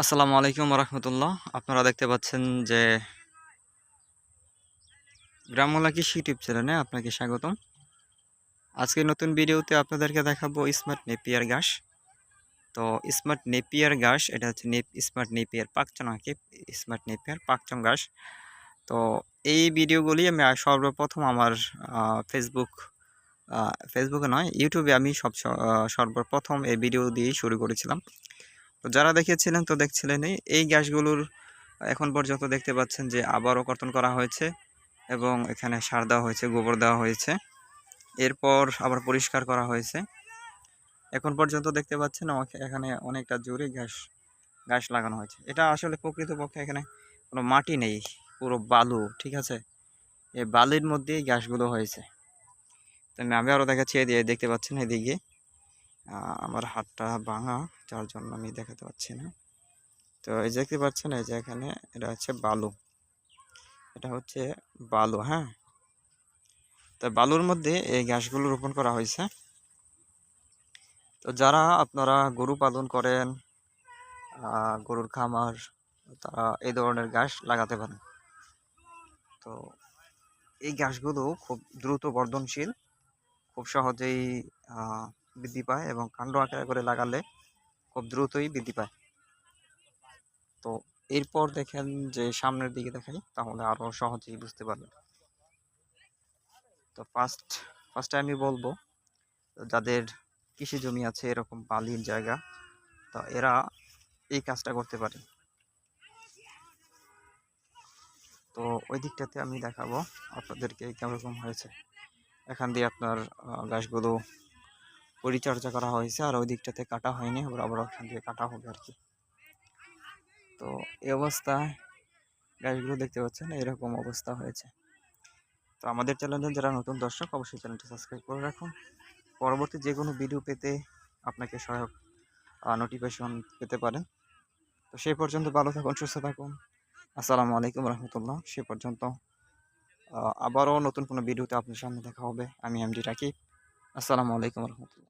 আসসালামু আলাইকুম রহমতুল্লাহ। আপনারা দেখতে পাচ্ছেন যে গ্রামবাংলা কৃষি ইউটিউব চ্যানেলে আপনাকে স্বাগতম। আজকে নতুন ভিডিওতে আপনাদেরকে দেখাবো স্মার্ট নেপিয়ার ঘাস। তো স্মার্ট নেপিয়ার ঘাস এটা হচ্ছে স্মার্ট নেপিয়ার পাকচং আঁকি, স্মার্ট নেপিয়ার পাকচং ঘাস। তো এই ভিডিওগুলি আমি সর্বপ্রথম আমার ফেসবুকে নয়, ইউটিউবে আমি সর্বপ্রথম এই ভিডিও দিয়েই শুরু করেছিলাম। তো যারা দেখেছিলেন তো দেখছিলেনই। এই ঘাসগুলোর এখন পর্যন্ত দেখতে পাচ্ছেন যে আবারও কর্তন করা হয়েছে এবং এখানে সার দেওয়া হয়েছে, গোবর দেওয়া হয়েছে, এরপর আবার পরিষ্কার করা হয়েছে। এখন পর্যন্ত দেখতে পাচ্ছেন এখানে অনেকটা জোরে ঘাস ঘাস লাগানো হয়েছে। এটা আসলে প্রকৃতপক্ষে এখানে কোনো মাটি নেই, পুরো বালু, ঠিক আছে? এই বালির মধ্যেই ঘাসগুলো হয়েছে। তো আমি আরও দেখাচ্ছি, এদিকে দেখতে পাচ্ছেন, এদিকে আমার হাতটা ভাঙা, যার জন্য আমি দেখাতে পাচ্ছি না। তো এই দেখতে পাচ্ছেন, এই যে এখানে এটা হচ্ছে বালু, এটা হচ্ছে বালু, হ্যাঁ। তো বালুর মধ্যে এই ঘাসগুলো রোপণ করা হয়েছে। তো যারা আপনারা গরু পালন করেন, গরুর খামার, তারা এই ধরনের ঘাস লাগাতে পারেন। তো এই ঘাসগুলো খুব দ্রুত বর্ধনশীল, খুব সহজেই বৃদ্ধি পায় এবং কাণ্ড আকারে করে লাগালে খুব দ্রুতই বৃদ্ধি পায়। তো এরপর দেখেন যে সামনের দিকে দেখাই, তাহলে আরো সহজেই বুঝতে পারবেন। তো ফার্স্টে আমি বলবো, যাদের কৃষি জমি আছে এরকম বালির জায়গা, তো এরা এই কাজটা করতে পারে। তো ওই দিকটাতে আমি দেখাবো আপনাদেরকে কেমন হয়েছে। এখান দিয়ে আপনার ঘাসগুলো পরিচর্যা করা হয়েছে, আর ওই দিকটাতে কাটা হয়নি, আবার ওখান দিয়ে কাটা হবে আর কি। তো এই অবস্থায় গাছগুলো দেখতে পাচ্ছেন, এরকম অবস্থা হয়েছে। তো আমাদের চ্যানেলে যারা নতুন দর্শক, অবশ্যই চ্যানেলটি সাবস্ক্রাইব করে রাখুন। পরবর্তী যে কোনো ভিডিও পেতে আপনাকে সহায়ক নোটিফিকেশন পেতে পারেন। তো সেই পর্যন্ত ভালো থাকুন, সুস্থ থাকুন। আসসালামু আলাইকুম রহমতুল্লাহ। সে পর্যন্ত আবারও নতুন কোনো ভিডিওতে আপনার সামনে দেখা হবে। আমি এমডি রাকিব। আসসালামু আলাইকুম রহমতুল্লাহ।